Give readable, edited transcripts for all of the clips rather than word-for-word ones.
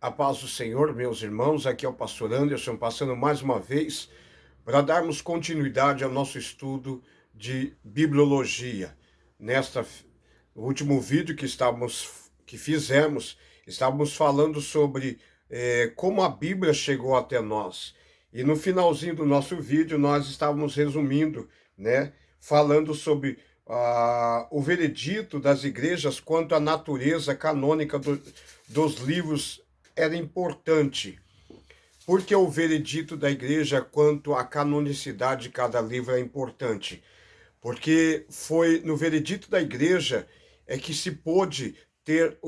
A paz do Senhor, meus irmãos, aqui é o pastor Anderson, passando mais uma vez para darmos continuidade ao nosso estudo de bibliologia. No último vídeo que fizemos, estávamos falando sobre como a Bíblia chegou até nós. E no finalzinho do nosso vídeo, nós estávamos resumindo, né, falando sobre o veredito das igrejas quanto à natureza canônica dos livros era importante. Porque o veredito da igreja quanto à canonicidade de cada livro é importante. Porque foi no veredito da igreja é que se pôde ter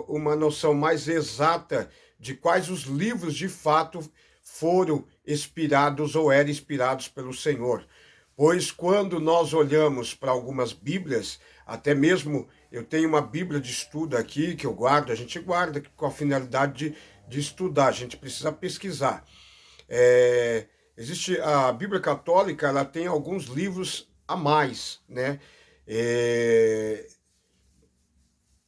uma noção mais exata de quais os livros de fato foram inspirados ou eram inspirados pelo Senhor. Pois quando nós olhamos para algumas Bíblias, até mesmo eu tenho uma Bíblia de estudo aqui que eu guardo, a gente guarda com a finalidade de estudar, a gente precisa pesquisar. Existe a Bíblia Católica, ela tem alguns livros a mais, né?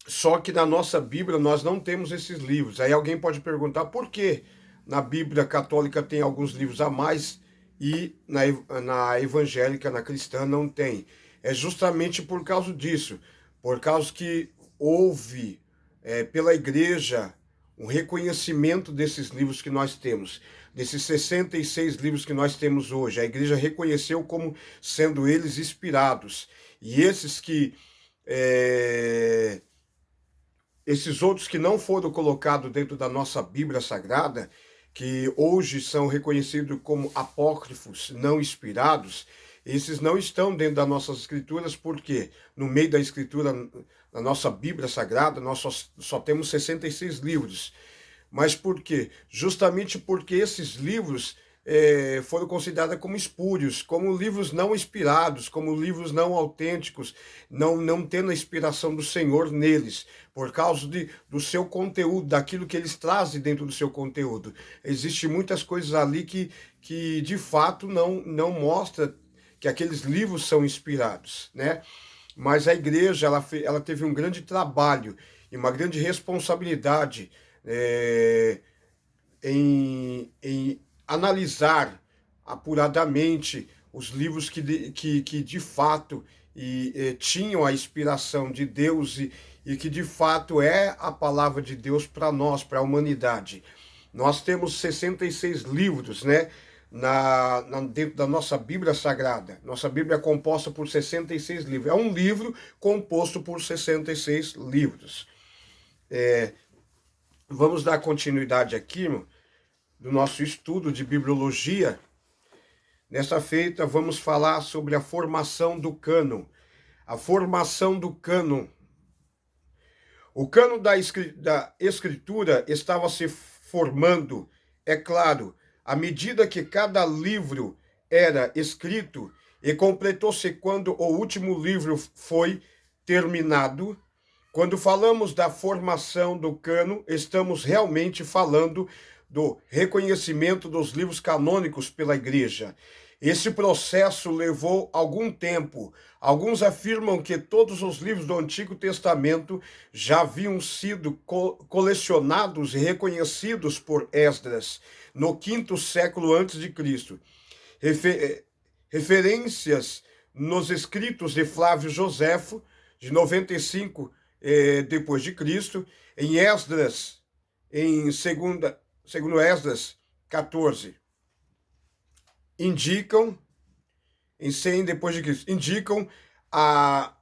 Só que na nossa Bíblia nós não temos esses livros. Aí alguém pode perguntar por que na Bíblia Católica tem alguns livros a mais e na evangélica, na cristã, não tem. É justamente por causa disso, por causa que houve pela igreja um reconhecimento desses livros que nós temos, desses 66 livros que nós temos hoje. A igreja reconheceu como sendo eles inspirados. E esses outros que não foram colocados dentro da nossa Bíblia Sagrada, que hoje são reconhecidos como apócrifos, não inspirados, esses não estão dentro das nossas escrituras, porque no meio da escritura, na nossa Bíblia Sagrada, nós só temos 66 livros. Mas por quê? Justamente porque esses livros foram considerados como espúrios, como livros não inspirados, como livros não autênticos, não tendo a inspiração do Senhor neles, por causa do seu conteúdo, daquilo que eles trazem dentro do seu conteúdo. Existem muitas coisas ali que de fato não mostra que aqueles livros são inspirados, né? Mas a igreja ela teve um grande trabalho e uma grande responsabilidade em analisar apuradamente os livros que de fato tinham a inspiração de Deus e que de fato é a palavra de Deus para nós, para a humanidade. Nós temos 66 livros, né? Dentro da nossa Bíblia Sagrada. Nossa Bíblia é composta por 66 livros. É um livro composto por 66 livros. Vamos dar continuidade aqui do nosso estudo de bibliologia. Nessa feita, vamos falar sobre a formação do cânon. A formação do cânon. O cânon da escritura estava se formando, é claro, à medida que cada livro era escrito, e completou-se quando o último livro foi terminado. Quando falamos da formação do cânon, estamos realmente falando do reconhecimento dos livros canônicos pela igreja. Esse processo levou algum tempo. Alguns afirmam que todos os livros do Antigo Testamento já haviam sido colecionados e reconhecidos por Esdras no quinto século antes de Cristo. Referências nos escritos de Flávio Joséfo, de 95 depois de Cristo, em Esdras, segundo Esdras 14, indicam, em 100 depois de Cristo, indicam a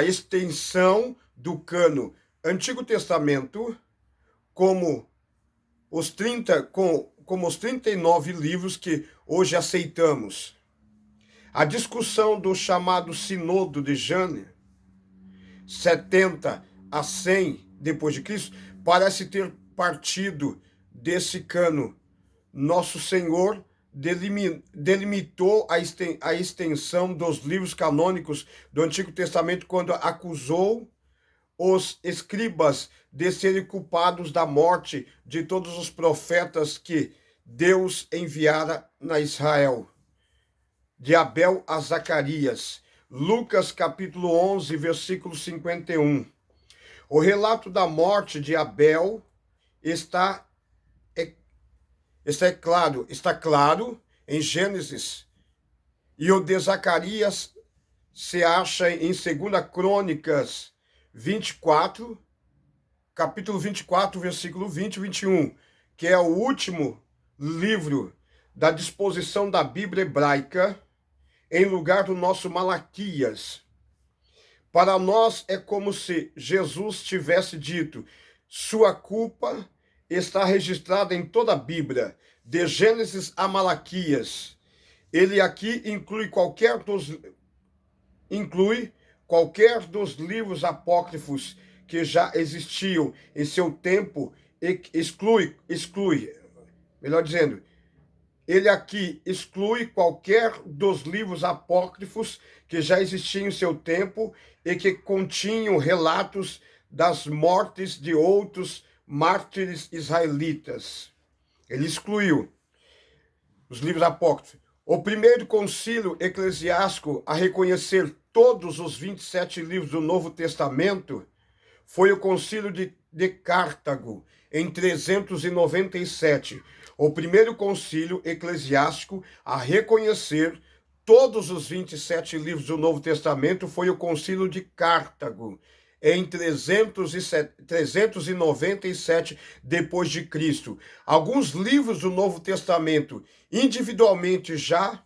extensão do cânon Antigo Testamento como os 39 livros que hoje aceitamos. A discussão do chamado Sinodo de Jânia, 70 a 100 depois de Cristo, parece ter partido desse cânon. Nosso Senhor delimitou a extensão dos livros canônicos do Antigo Testamento quando acusou os escribas de serem culpados da morte de todos os profetas que Deus enviara na Israel. De Abel a Zacarias. Lucas capítulo 11, versículo 51. O relato da morte de Abel está claro em Gênesis, e o de Zacarias se acha em 2 Crônicas 24, capítulo 24, versículo 20 e 21, que é o último livro da disposição da Bíblia hebraica, em lugar do nosso Malaquias. Para nós é como se Jesus tivesse dito: sua culpa está registrada em toda a Bíblia, de Gênesis a Malaquias. Ele aqui inclui qualquer dos livros apócrifos que já existiam em seu tempo, e melhor dizendo, ele aqui exclui qualquer dos livros apócrifos que já existiam em seu tempo e que continham relatos das mortes de outros mártires israelitas. Ele excluiu os livros apócrifos. O primeiro concílio eclesiástico a reconhecer todos os 27 livros do Novo Testamento foi o concílio de Cartago, em 397. O primeiro concílio eclesiástico a reconhecer todos os 27 livros do Novo Testamento foi o concílio de Cartago, em 397 depois de Cristo. Alguns livros do Novo Testamento individualmente já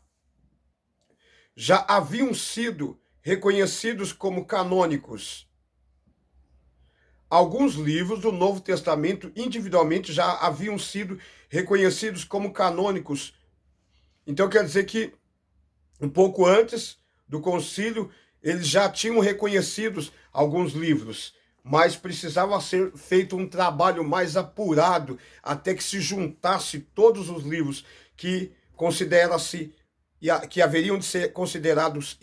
haviam sido reconhecidos como canônicos. Alguns livros do Novo Testamento individualmente já haviam sido reconhecidos como canônicos. Então quer dizer que um pouco antes do concílio eles já tinham reconhecidos alguns livros, mas precisava ser feito um trabalho mais apurado até que se juntasse todos os livros que haveriam de ser considerados